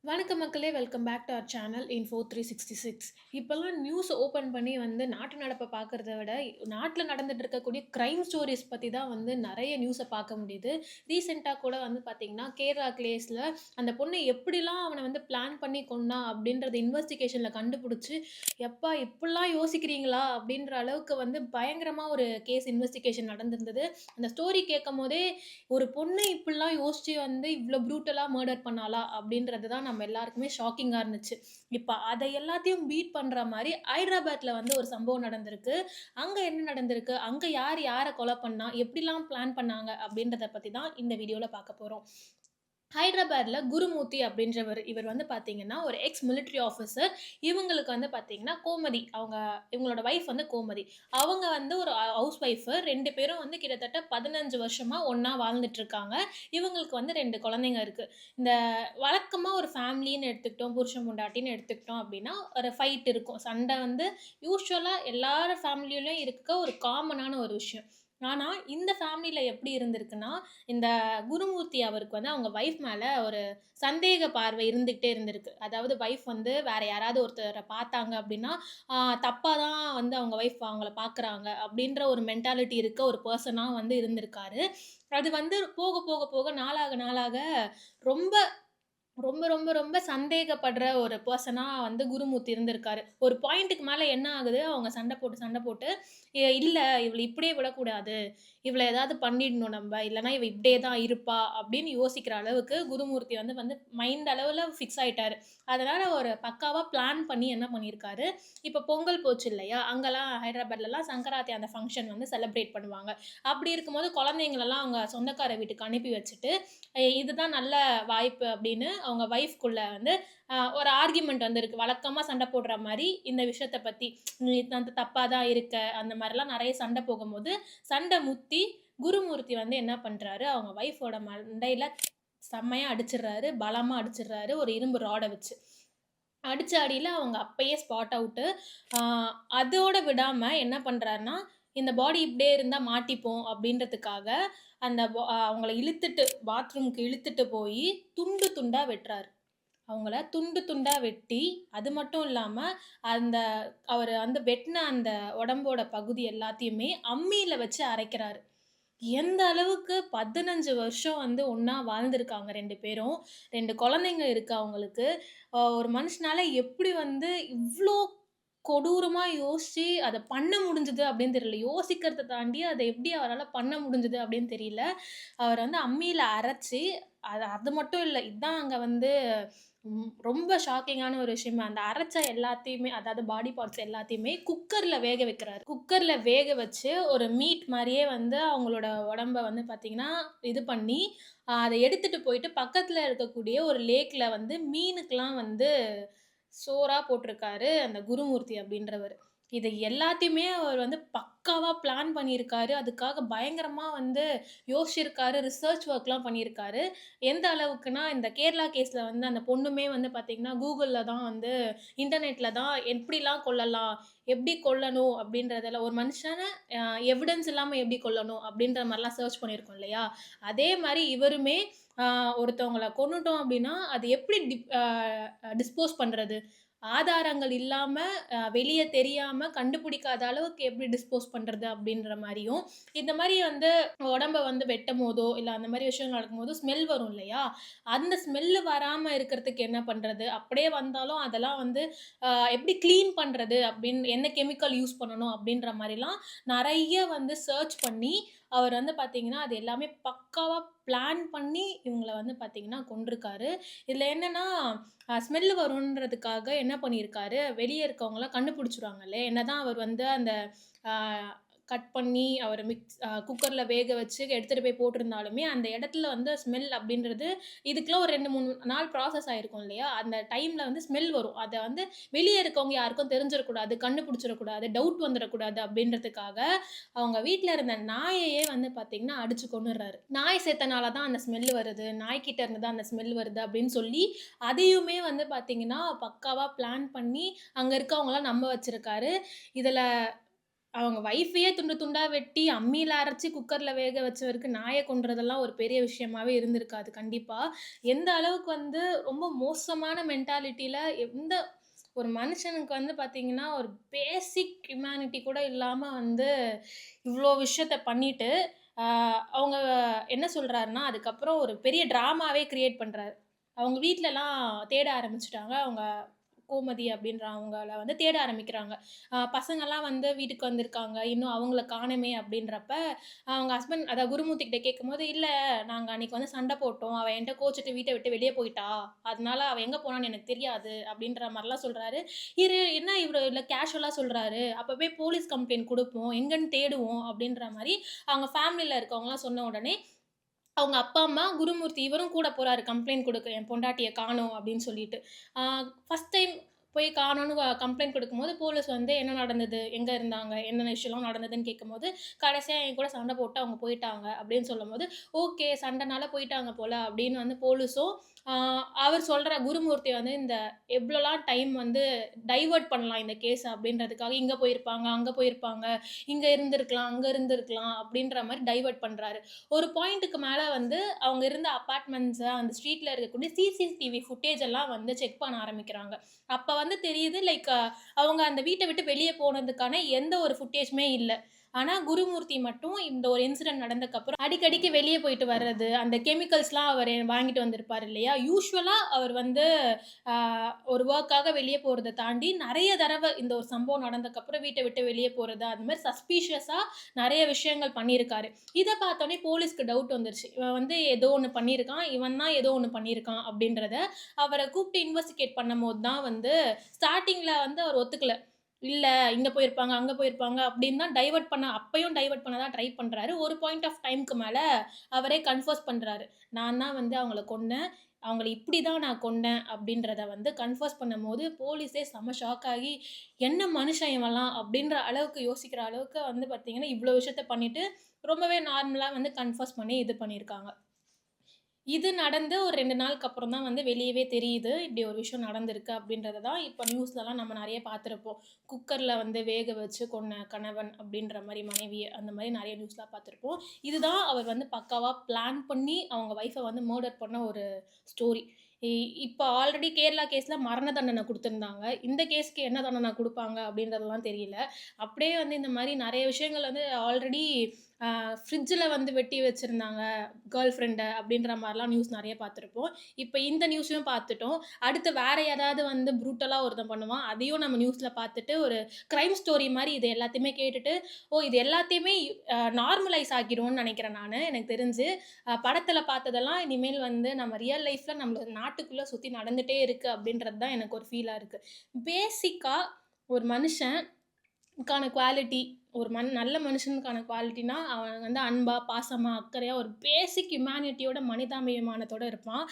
வணக்கம் மக்களே! Welcome back to our channel info 366. இப்பல்லாம் நியூஸ் ஓப்பன் பண்ணி நாட்டு நடப்ப பார்க்கறத விட, நாட்ல நடந்துட்டு இருக்கக்கூடிய கிரைம் ஸ்டோரீஸ் பத்தி தான் நெறைய நியூஸ பார்க்க முடியுது. ரீசென்ட்டா கூட பார்த்தீங்கன்னா, கேரளா கேஸ்ல அந்த பொண்ண எப்படிலாம் அவன பிளான் பண்ணி கொன்னான் அப்படின்றத இன்வெஸ்டிகேஷன்ல கண்டுபிடிச்சு, "எப்பா இப்படிலாம் யோசிக்கிறீங்களா?" அப்படின்ற அளவுக்கு பயங்கரமா ஒரு கேஸ் இன்வெஸ்டிகேஷன் நடந்திருந்தது. அந்த ஸ்டோரி கேட்கும்போதே, ஒரு பொண்ணு இப்படிலாம் யோசிச்சு இவ்ளோ ப்ரூட்டலா மர்டர் பண்ணாளா? அப்படின்றது தான் நம்ம எல்லாருக்குமே ஷாக்கிங்கா இருந்துச்சு. இப்ப அத எல்லாத்தையும் பீட் பண்ற மாரி ஹைதராபாத்ல ஒரு சம்பவம் நடந்திருக்கு. அங்க என்ன நடந்திருக்கு? அங்க யார் யார கொலை பண்ணா? எப்படிலாம் பிளான் பண்ணாங்க? அப்படின்றத பத்தி தான் இந்த வீடியோல பார்க்க போறோம். ஹைதராபாத்ல குருமூர்த்தி அப்படின்றவர். இவர் பார்த்தீங்கன்னா, ஒரு எக்ஸ் மிலிட்டரி ஆஃபிசர். இவங்களுக்கு பார்த்தீங்கன்னா, கோமதி. இவங்களோட வைஃப் கோமதி. அவங்க ஒரு ஹவுஸ் ஒய்ஃப். 2 பேரும் கிட்டத்தட்ட 15 வருஷமா ஒண்ணா வாழ்ந்துட்டு இருக்காங்க. இவங்களுக்கு 2 குழந்தைங்க இருக்கு. இந்த வழக்கமா ஒரு ஃபேமிலின்னு எடுத்துக்கிட்டோம், புருஷன் பொண்டாட்டின்னு எடுத்துக்கிட்டோம் அப்படின்னா, ஒரு ஃபைட் இருக்கும். சண்டை யூசுவலா எல்லார் ஃபேமிலிலயும் இருக்க ஒரு காமனான ஒரு விஷயம். ஆனா, இந்த ஃபேமிலில எப்படி இருந்திருக்குன்னா, இந்த குருமூர்த்தி அவருக்கு அவங்க வைஃப் மேல ஒரு சந்தேக பார்வை இருந்துகிட்டே இருந்திருக்கு. அதாவது வைஃப் வேற யாராவது ஒருத்தர பார்த்தாங்க அப்படின்னா, ஆ தப்பா தான் அவங்க வைஃப் அவங்கள பார்க்குறாங்க அப்படின்ற ஒரு மென்டாலிட்டி இருக்க ஒரு பெர்சனா இருந்திருக்காரு. அது போக போக போக நாளாக நாளாக ரொம்ப ரொம்ப, ரொம்ப, ரொம்ப சந்தேகப்படுற ஒரு பெர்சனா குருமூர்த்தி இருந்திருக்காரு. ஒரு பாயிண்ட்‌க்கு மேல என்ன ஆகுது, அவங்க சண்ட போட்டு, இல்ல இவள இப்படியே விடக்கூடாது. இவள ஏதாவது பண்ணிடணும் நம்ப. இல்லன்னா இவ இப்படியே தான் இருப்பா." அப்படின்னு யோசிக்கிற அளவுக்கு குருமூர்த்தி வந்து வந்து மைண்ட் அளவுல ஃபிக்ஸ் ஆயிட்டாரு. அதனால ஒரு பக்காவா பிளான் பண்ணி என்ன பண்ணியிருக்காரு, இப்ப பொங்கல் போச்சு இல்லையா? அங்கலாம் ஹைதராபாத்லலாம் சங்கராத்தி அந்த ஃபங்ஷன் செலிப்ரேட் பண்ணுவாங்க. அப்படி இருக்கும்போது குழந்தைங்களலாம் அவங்க சொந்தக்கார வீட்டுக்கு அனுப்பி வச்சுட்டு, இதுதான் நல்ல வாய்ப்பு அப்படின்னு அவங்க வைஃப்‌குள்ள ஒரு ஆர்கியுமென்ட் வந்திருக்கு. வழக்கமா சண்டை போடுற மாரி இந்த விஷயத்த பத்தி. "நீ தப்பா தான் இருக்க." அந்த மாரிலாம் நெறைய சண்டை போகும்போது, சண்டை முத்தி குருமூர்த்தி என்ன பண்றாரு, அவங்க வைஃபோட மண்டையில செம்மையா அடிச்சிடுறாரு. பலமா அடிச்சிடுறாரு. ஒரு இரும்பு ராட வச்சு. அடிச்ச அடியில அவங்க அப்பயே ஸ்பாட் அவுட்டு. ஆ அதோட விடாம என்ன பண்றாருன்னா, இந்த பாடி இப்படியே இருந்தா மாட்டிப்போம் அப்படின்றதுக்காக, அந்த அவங்கள இழுத்துட்டு பாத்ரூம்க்கு இழுத்துட்டு போயி துண்டு துண்டா வெட்டுறாரு. அவங்கள துண்டு துண்டா வெட்டி, அது மட்டும் இல்லாம, அந்த அவரு வெட்டுன அந்த உடம்போட பகுதி எல்லாத்தையுமே அம்மியில வச்சு அரைக்கிறாரு. எந்த அளவுக்கு 15 வருஷம் ஒண்ணா வாழ்ந்திருக்காங்க 2 பேரும். 2 குழந்தைங்க இருக்கு அவங்களுக்கு. ஒரு மனுஷனால எப்படி இவ்ளோ கொடூரமா யோசிச்சு அத பண்ண முடிஞ்சது அப்படின்னு தெரியல. யோசிக்கிறத தாண்டி அத எப்படி அவரால பண்ண முடிஞ்சது அப்படின்னு தெரியல. அவர் அம்மியில அரைச்சு, அது அது மட்டும் இல்ல. இதான் அங்க ரொம்ப ஷாக்கிங்கான ஒரு விஷயமே. அந்த அரைச்ச எல்லாத்தையுமே, அதாவது பாடி பார்ட்ஸ் எல்லாத்தையுமே குக்கர்ல வேக வைக்கிறாரு. குக்கர்ல வேக வச்சு ஒரு மீட் மாரியே அவங்களோட உடம்ப பார்த்தீங்கன்னா, இது பண்ணி, அத எடுத்துட்டு போயிட்டு பக்கத்துல இருக்கக்கூடிய ஒரு லேக்ல மீனுக்குலாம் சோறா போட்டிருக்காரு அந்த குருமூர்த்தி அப்படின்றவரு. இத எல்லாத்தையுமே அவர் பக்காவா பிளான் பண்ணியிருக்காரு. அதுக்காக பயங்கரமா யோசிச்சிருக்காரு. ரிசர்ச் ஒர்க்லாம் பண்ணியிருக்காரு. எந்த அளவுக்குன்னா, இந்த கேரளா கேஸ்ல அந்த பொண்ணுமே பார்த்தீங்கன்னா, Googleல தான் இன்டர்நெட்ல தான் எப்படிலாம் கொல்லலாம், எப்படி கொல்லணும் அப்படின்றதெல்லாம் ஒரு மனுஷன அ எவிடன்ஸ் இல்லாம எப்படி கொல்லணும் அப்படின்ற மாரிலாம் சர்ச் பண்ணியிருக்கோம் இல்லையா? அதே மாரி இவருமே அ ஒருத்தவங்கள கொன்னுட்டோம் அப்படின்னா, அது எப்படி டிஸ்போஸ் பண்றது? ஆதாரங்கள் இல்லாம, வெளிய தெரியாம, கண்டுபிடிக்காத அளவுக்கு எப்படி டிஸ்போஸ் பண்றது அப்படின்ற மாரியும், இந்த மாரி உடம்ப வெட்டும்போதோ, இல்ல அந்த மாரி விஷயங்கள் நடக்கும்போது ஸ்மெல் வரும் இல்லையா? அந்த ஸ்மெல் வராம இருக்கிறதுக்கு என்ன பண்றது? அப்படியே வந்தாலும் அதெல்லாம் எப்படி கிளீன் பண்றது? அப்படின்னு என்ன கெமிக்கல் யூஸ் பண்ணணும்? அப்படின்ற மாரிலாம் நெறைய சர்ச் பண்ணி, அவர் பார்த்தீங்கன்னா, அது எல்லாமே பக்காவா பிளான் பண்ணி இவங்கள பார்த்தீங்கன்னா கொன்றுக்காரு. இதுல என்னன்னா, ஸ்மெல் வருன்றதுக்காக என்ன பண்ணியிருக்காரு, வெளிய இருக்கவங்கலாம் கண்டுபிடிச்சுருவாங்கல்ல. என்னதான் அவர் அந்த ஆ கட் பண்ணி அவர குக்கர்ல வேக வச்சு எடுத்துட்டு போய் போட்டிருந்தாலுமே, அந்த இடத்துல ஸ்மெல் அப்படின்றது இதுக்கெல்லாம் ஒரு 2, 3 நாள் ப்ராசஸ் ஆயிருக்கும் இல்லையா? அந்த டைம்ல ஸ்மெல் வரும். அத வெளிய இருக்கவங்க யாருக்கும் தெரிஞ்சிறக்கூடாது, கண்டுபிடிச்சிறக்கூடாது, டவுட் வந்துறக்கூடாது அப்படின்றதுக்காக, அவங்க வீட்ல இருந்த நாயையே பார்த்தீங்கன்னா, அடிச்சு கொன்னுடுறாரு. நாய் செத்தனால தான் அந்த ஸ்மெல் வருது. நாய்க்கிட்ட இருந்து தான் அந்த ஸ்மெல் வருது அப்படின்னு சொல்லி, அதையுமே பார்த்தீங்கன்னா, பக்காவா பிளான் பண்ணி, அங்க இருக்கவங்கலாம் நம்ப வச்சிருக்காரு. இதுல அவங்க வைஃபையே துண்டு துண்டா வெட்டி, அம்மியில அரைச்சு குக்கர்ல வேக வச்சவருக்கு நாய கொல்றதெல்லாம் ஒரு பெரிய விஷயமாவே இருந்திருக்காது கண்டிப்பா. எந்த அளவுக்கு வந்து ரொம்ப மோசமான மென்டாலிட்டில எந்த ஒரு மனுஷனுக்கு வந்து பார்த்தீங்கன்னா, ஒரு பேசிக் ஹியூமானிட்டி கூட இல்லாம வந்து இவ்ளோ விஷயத்த பண்ணிட்டு, ஆ அவங்க என்ன சொல்றாருன்னா, அதுக்கப்புறம் ஒரு பெரிய ட்ராமாவே கிரியேட் பண்றாரு. அவங்க வீட்லலாம் தேட ஆரம்பிச்சுட்டாங்க. அவங்க கோமதி அப்படின்றவங்கள வந்து தேட ஆரம்பிக்கிறாங்க. பசங்கலாம் வந்து வீட்டுக்கு வந்திருக்காங்க. இன்னும் அவங்கள காணோமே அப்படின்றப்ப, அவங்க ஹஸ்பண்ட் அதான் குருமூர்த்தி கிட்ட கேட்கும்போது, "இல்ல நாங்க அன்னைக்கு வந்து சண்ட போட்டோம். அவ என்ட்ட கோச்சுட்டு வீட்ட விட்டு வெளிய போயிட்டா. அதனால அவ எங்க போனான்னு எனக்கு தெரியாது." அப்படின்ற மாரிலாம் சொல்றாரு. என்ன இவரு இல்ல கேஷுவலா சொல்றாரு. "அப்ப போய் போலீஸ் கம்ப்ளைண்ட் குடுப்போம். எங்கன்னு தேடுவோம்." அப்படின்ற மாரி அவங்க ஃபேமிலில இருக்கவங்கலாம் சொன்ன உடனே, அவங்க அப்பா, அம்மா, குருமூர்த்தி இவரும் கூட போறாரு கம்ப்ளைண்ட் குடுக்க. என் பொண்டாட்டிய காணோம் அப்படின்னு சொல்லிட்டு. ஆ ஃபர்ஸ்ட் டைம் போய் காணோம்னு கம்ப்ளைண்ட் குடுக்கும்போது, போலீஸ் வந்து என்ன நடந்தது? எங்க இருந்தாங்க? என்னென்ன விஷயம்லாம் நடந்ததுன்னு கேட்கும்போது, கடைசியா என் கூட சண்டை போட்டு அவங்க போயிட்டாங்க அப்படின்னு சொல்லும்போது, ஓகே சண்டைனால போயிட்டாங்க போல அப்படின்னு வந்து போலீஸும், ஆ அவர் சொல்ற குருமூர்த்தி வந்து இந்த எவ்வளோலாம் டைம் வந்து டைவர்ட் பண்ணலாம் இந்த கேஸ அப்படின்றதுக்காக, இங்க போயிருப்பாங்க, அங்க போயிருப்பாங்க, இங்க இருந்திருக்கலாம், அங்க இருந்திருக்கலாம் அப்படின்ற மாரி டைவர்ட் பண்றாரு. ஒரு பாயிண்ட்டுக்கு மேல வந்து அவங்க இருந்த அபார்ட்மெண்ட்ஸ அந்த ஸ்ட்ரீட்ல இருக்கக்கூடிய சிசிடிவி ஃபுட்டேஜ் எல்லாம் வந்து செக் பண்ண ஆரம்பிக்கிறாங்க. அப்ப வந்து தெரியுது லைக் அவங்க அந்த வீட்ட விட்டு வெளிய போனதுக்கான எந்த ஒரு ஃபுட்டேஜுமே இல்ல. ஆனா குருமூர்த்தி மட்டும் இந்த ஒரு இன்சிடென்ட் நடந்ததுக்கப்புறம் அடிக்கடிக்கு வெளிய போயிட்டு வர்றது, அந்த கெமிக்கல்ஸ்லாம் அவரு வாங்கிட்டு வந்திருப்பாரு இல்லையா? யூசுவலா அவர் வந்து ஆ ஒரு வொர்க்காக வெளிய போறத தாண்டி நெறைய தடவ இந்த ஒரு சம்பவம் நடந்ததுக்கப்புறம் வீட்ட விட்டு வெளிய போறது, அது மாரி சஸ்பீஷியஸா நெறைய விஷயங்கள் பண்ணியிருக்காரு. இத பார்த்தோனே போலீஸ்க்கு டவுட் வந்துருச்சு. இவன் வந்து ஏதோ ஒண்ணு பண்ணியிருக்கான். இவன் தான் ஏதோ ஒண்ணு பண்ணியிருக்கான் அப்படின்றத அவர கூப்பிட்டு இன்வெஸ்டிகேட் பண்ணும்போது தான் வந்து ஸ்டார்ட்டிங்ல வந்து அவர் ஒத்துக்கல. இல்ல இங்க போயிருப்பாங்க, அங்க போயிருப்பாங்க அப்படின்னு தான் டைவர்ட் பண்ண அப்பயும் டைவர்ட் பண்ண தான் ட்ரை பண்றாரு. ஒரு பாயிண்ட் ஆஃப் டைம்க்கு மேல அவரே கன்ஃபர்ஸ் பண்றாரு. நான் தான் வந்து அவங்கள கொன்னேன். அவங்கள இப்படி தான் நான் கொன்னேன் அப்படின்றத வந்து கன்ஃபர்ஸ் பண்ணும்போது, போலீஸே செம்ம ஷாக் ஆகி, "என்ன மனுஷன் இவன்லாம்?" அப்படின்ற அளவுக்கு யோசிக்கிற அளவுக்கு வந்து பார்த்தீங்கன்னா, இவ்ளோ விஷயத்த பண்ணிட்டு, ரொம்பவே நார்மலா வந்து கன்ஃபர்ஸ் பண்ணி இது பண்ணியிருக்காங்க. இது நடந்து ஒரு 2 நாளுக்கு அப்புறம் தான் வந்து வெளியவே தெரியுது. இப்படி ஒரு விஷயம் நடந்திருக்கு அப்படின்றது தான் இப்ப நியூஸ்லலாம் நம்ம நெறைய பார்த்திருப்போம். குக்கர்ல வந்து வேக வச்சு கொன்ன கணவன் அப்படின்ற மாரி மனைவிய, அந்த மாரி நெறைய நியூஸ்லாம் பார்த்திருப்போம். இதுதான் அவர் வந்து பக்காவா பிளான் பண்ணி அவங்க ஒய்ஃப வந்து மர்டர் பண்ண ஒரு ஸ்டோரி. இ இப்ப ஆல்ரெடி கேரளா கேஸ்ல மரண தண்டனை குடுத்திருந்தாங்க. இந்த கேஸ்க்கு என்ன தண்டனை குடுப்பாங்க அப்படின்றதெல்லாம் தெரியல. அப்படியே வந்து இந்த மாரி நெறைய விஷயங்கள் வந்து ஆல்ரெடி அ ஃப்ரிட்ஜ்ல வந்து வெட்டி வச்சிருந்தாங்க கேர்ள் ஃப்ரெண்ட அப்படின்ற மாரிலாம் நியூஸ் நெறைய பார்த்துருப்போம். இப்ப இந்த நியூஸையும் பார்த்துட்டோம். அடுத்து வேற ஏதாவது வந்து ப்ரூட்டலா ஒருத்தன் பண்ணுவான். அதையும் நம்ம நியூஸ்ல பார்த்துட்டு ஒரு கிரைம் ஸ்டோரி மாரி இது எல்லாத்தையுமே கேட்டுட்டு, ஓ! இது எல்லாத்தையுமே நார்மலைஸ் ஆக்கிருவோம்னு நெனைக்கிறேன் நானு. எனக்கு தெரிஞ்சு. படத்துல பார்த்ததெல்லாம் இனிமேல் வந்து நம்ம ரியல் லைஃப்ல நம்ம நாட்டுக்குள்ள சுத்தி நடந்துட்டே இருக்கு அப்படின்றது தான் எனக்கு ஒரு ஃபீலா இருக்கு. பேசிக்கா ஒரு மனுஷன் க்கான குவாலிட்டி ஒரு நல்ல மனுஷனுக்கான குவாலிட்டினா, அவன் வந்து அன்பா, பாசமா, அக்கறையா ஒரு பேசிக் ஹியூமானிட்டியோட மனிதாபிமானத்தோட இருப்பான்.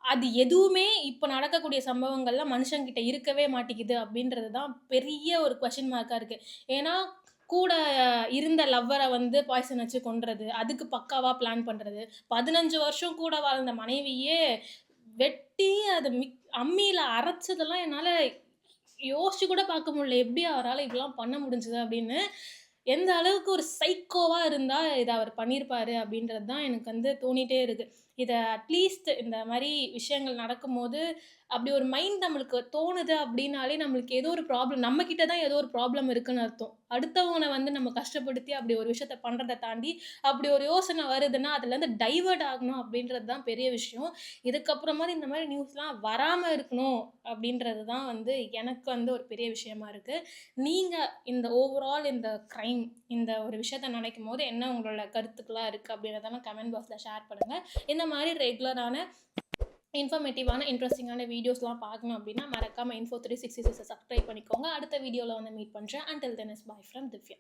அது எதுவுமே இப்ப நடக்கக்கூடிய சம்பவங்கள்ல மனுஷங்கிட்ட இருக்கவே மாட்டேங்குது அப்படின்றது தான் பெரிய ஒரு கொஸ்டின் மார்க்கா இருக்கு. ஏன்னா, கூட இருந்த லவ்வர வந்து பாய்சன் வச்சு கொல்றது, அதுக்கு பக்காவா பிளான் பண்றது, 15 வருஷம் கூட வாழ்ந்த மனைவியே வெட்டி அத அம்மியில அரைச்சதெல்லாம் என்னால யோசிச்சு கூட பார்க்க முடியல. எப்படி அவரால இதெல்லாம் பண்ண முடிஞ்சது அப்படின்னு. எந்த அளவுக்கு ஒரு சைக்கோவா இருந்தா இத அவர் பண்ணியிருப்பாரு அப்படின்றது தான் எனக்கு வந்து தோணிட்டே இருக்கு. இத அட்லீஸ்ட் இந்த மாரி விஷயங்கள் நடக்கும்போது, அப்படி ஒரு மைண்ட் நம்மளுக்கு தோணுது அப்படின்னாலே நம்மளுக்கு ஏதோ ஒரு ப்ராப்ளம் நம்ம கிட்ட தான் ஏதோ ஒரு ப்ராப்ளம் இருக்குன்னு அர்த்தம். அடுத்தவங்கள வந்து நம்ம கஷ்டப்படுத்தி அப்படி ஒரு விஷயத்த பண்றத தாண்டி, அப்படி ஒரு யோசனை வருதுன்னா, அதுலருந்து டைவர்ட் ஆகணும் அப்படின்றது தான் பெரிய விஷயம். இதுக்கப்புறமாவது இந்த மாரி நியூஸ்லாம் வராம இருக்கணும் அப்படின்றது தான் வந்து எனக்கு வந்து ஒரு பெரிய விஷயமா இருக்கு. நீங்க இந்த ஓவரால் இந்த கிரைம் இந்த ஒரு விஷயத்த நினைக்கும்போது என்ன உங்களோட கருத்துக்களா இருக்கு அப்படின்றதெல்லாம் கமெண்ட் பாக்ஸ்ல ஷேர் பண்ணுங்க. இந்த மாரி ரெகுலரான இன்ஃபர்மேட்டிவான, இன்ட்ரஸ்டிங்கான வீடியோஸ்லாம் பார்க்கணும் அப்படின்னா, மறக்காம Info 366 சப்ஸ்கிரைப் பண்ணிக்கோங்க. அடுத்த வீடியோல வந்து மீட் பண்றேன். Until then is bye from Divya.